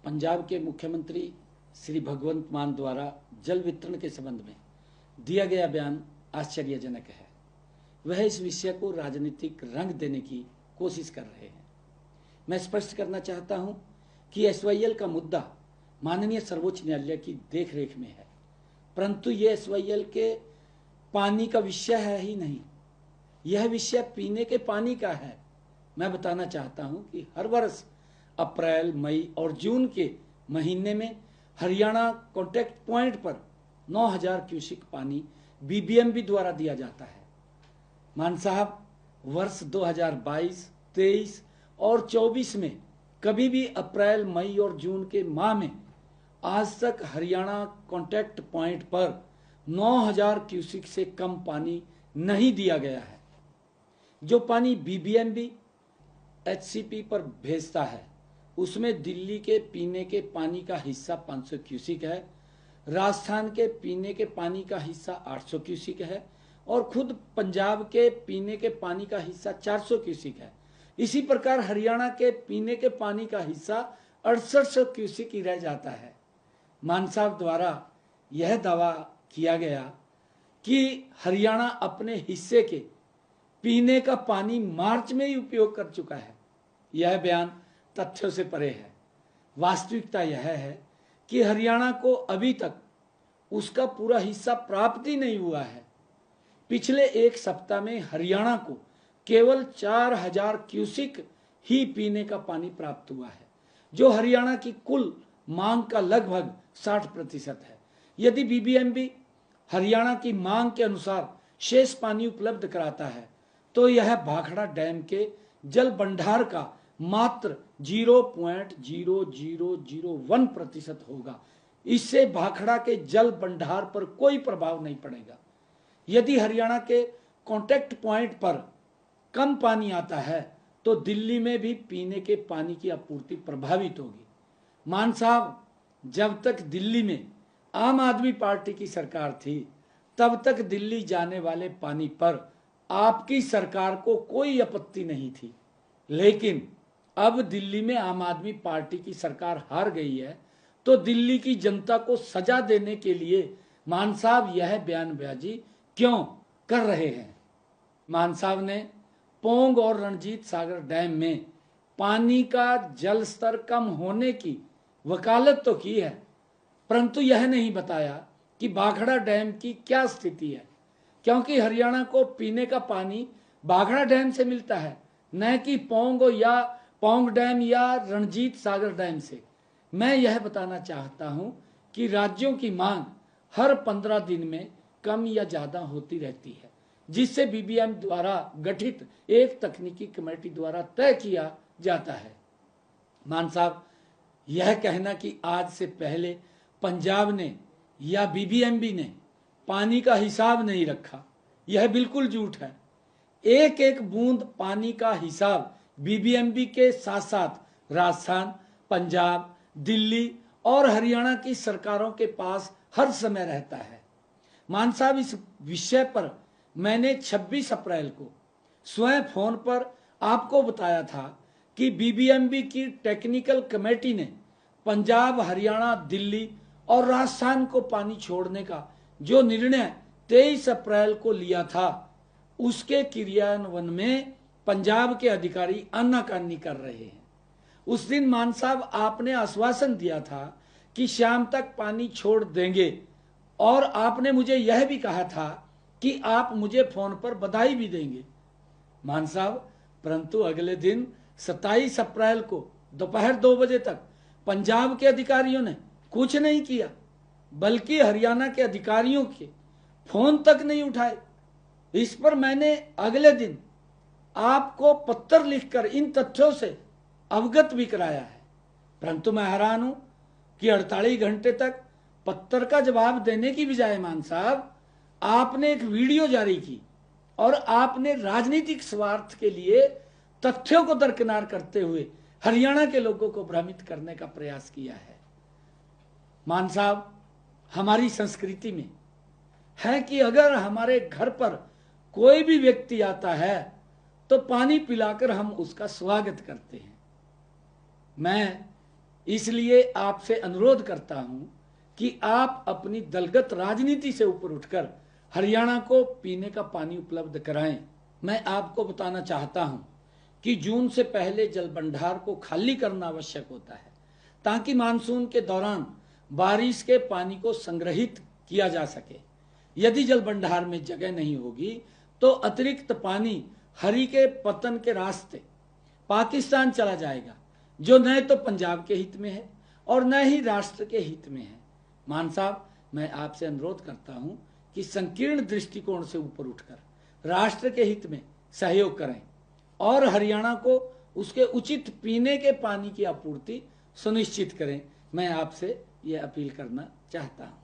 पंजाब के मुख्यमंत्री श्री भगवंत मान द्वारा जल वितरण के संबंध में दिया गया बयान आश्चर्यजनक है। वह इस विषय को राजनीतिक रंग देने की कोशिश कर रहे हैं। मैं स्पष्ट करना चाहता हूं कि एसवाईएल का मुद्दा माननीय सर्वोच्च न्यायालय की देखरेख में है, परंतु यह एसवाईएल के पानी का विषय है ही नहीं, यह विषय पीने के पानी का है। मैं बताना चाहता हूं कि हर वर्ष अप्रैल, मई और जून के महीने में हरियाणा कॉन्टैक्ट पॉइंट पर 9000 क्यूसिक पानी बीबीएमबी द्वारा दिया जाता है। मान साहब, वर्ष 2022, 23 और 24 में कभी भी अप्रैल, मई और जून के माह में आज तक हरियाणा कॉन्टैक्ट पॉइंट पर 9000 क्यूसिक से कम पानी नहीं दिया गया है। जो पानी बीबीएमबी एचसीपी पर भेजता है उसमें दिल्ली के पीने के पानी का हिस्सा 500 क्यूसिक है, राजस्थान के पीने के पानी का हिस्सा 800 क्यूसिक है और खुद पंजाब के पीने के पानी का हिस्सा 400 क्यूसिक है। इसी प्रकार हरियाणा के पीने के पानी का हिस्सा 6800 क्यूसिक ही रह जाता है। मान साहब द्वारा यह दावा किया गया कि हरियाणा अपने हिस्से के पीने का पानी मार्च में ही उपयोग कर चुका है। यह बयान तथ्यों से परे है। वास्तविकता यह है कि हरियाणा को अभी तक उसका पूरा हिस्सा प्राप्त ही नहीं हुआ है। पिछले एक सप्ताह में हरियाणा को केवल 4000 क्यूसिक ही पीने का पानी प्राप्त हुआ है, जो हरियाणा की कुल मांग का लगभग 60% है। यदि बीबीएमबी हरियाणा की मांग के अनुसार शेष पानी उपलब्ध कराता है तो यह भाखड़ा डैम के जल भंडार का मात्र 0.0001% होगा। इससे भाखड़ा के जल भंडार पर कोई प्रभाव नहीं पड़ेगा। यदि हरियाणा के कॉन्टैक्ट पॉइंट पर कम पानी आता है तो दिल्ली में भी पीने के पानी की आपूर्ति प्रभावित होगी। मान साहब, जब तक दिल्ली में आम आदमी पार्टी की सरकार थी तब तक दिल्ली जाने वाले पानी पर आपकी सरकार को कोई आपत्ति नहीं थी, लेकिन अब दिल्ली में आम आदमी पार्टी की सरकार हार गई है तो दिल्ली की जनता को सजा देने के लिए मान साहब यह बयानबाजी क्यों कर रहे हैं। मान साहब ने पोंग और रणजीत सागर डैम में पानी का जल स्तर कम होने की वकालत तो की है, परंतु यह नहीं बताया कि भाखड़ा डैम की क्या स्थिति है, क्योंकि हरियाणा को पीने का पानी भाखड़ा डैम से मिलता है, न कि पोंग डैम या रणजीत सागर डैम से। मैं यह बताना चाहता हूं कि राज्यों की मांग हर 15 दिन में कम या ज्यादा होती रहती है, जिससे बीबीएम द्वारा गठित एक तकनीकी कमेटी द्वारा तय किया जाता है। मान साहब, यह कहना कि आज से पहले पंजाब ने या बीबीएमबी ने पानी का हिसाब नहीं रखा, यह बिल्कुल झूठ है। एक एक बूंद पानी का हिसाब बीबीएमबी के साथ साथ राजस्थान, पंजाब, दिल्ली और हरियाणा की सरकारों के पास हर समय रहता है। मान साहब, इस विषय पर मैंने 26 अप्रैल को स्वयं फोन पर आपको बताया था कि बीबीएमबी की टेक्निकल कमेटी ने पंजाब, हरियाणा, दिल्ली और राजस्थान को पानी छोड़ने का जो निर्णय 23 अप्रैल को लिया था उसके क्रियान्वयन में पंजाब के अधिकारी आनाकानी कर रहे हैं। उस दिन मान साहब आपने आश्वासन दिया था कि शाम तक पानी छोड़ देंगे और आपने मुझे यह भी कहा था कि आप मुझे फोन पर बधाई भी देंगे। मान साहब, परंतु अगले दिन 27 अप्रैल को दोपहर 2 बजे तक पंजाब के अधिकारियों ने कुछ नहीं किया, बल्कि हरियाणा के अधिकारियों के फोन तक नहीं उठाए। इस पर मैंने अगले दिन आपको पत्र लिखकर इन तथ्यों से अवगत भी कराया है, परंतु मैं हैरान हूं कि 48 घंटे तक पत्र का जवाब देने की बजाय मान साहब आपने एक वीडियो जारी की और आपने राजनीतिक स्वार्थ के लिए तथ्यों को दरकिनार करते हुए हरियाणा के लोगों को भ्रमित करने का प्रयास किया है। मान साहब, हमारी संस्कृति में है कि अगर हमारे घर पर कोई भी व्यक्ति आता है तो पानी पिलाकर हम उसका स्वागत करते हैं। मैं इसलिए आपसे अनुरोध करता हूं कि आप अपनी दलगत राजनीति से ऊपर उठकर हरियाणा को पीने का पानी उपलब्ध कराएं। मैं आपको बताना चाहता हूं कि जून से पहले जल भंडार को खाली करना आवश्यक होता है, ताकि मानसून के दौरान बारिश के पानी को संग्रहित किया जा सके। यदि जल भंडार में जगह नहीं होगी तो अतिरिक्त पानी हरि के पतन के रास्ते पाकिस्तान चला जाएगा, जो न तो पंजाब के हित में है और न ही राष्ट्र के हित में है। मान साहब, मैं आपसे अनुरोध करता हूं कि संकीर्ण दृष्टिकोण से ऊपर उठकर राष्ट्र के हित में सहयोग करें और हरियाणा को उसके उचित पीने के पानी की आपूर्ति सुनिश्चित करें। मैं आपसे यह अपील करना चाहता हूं।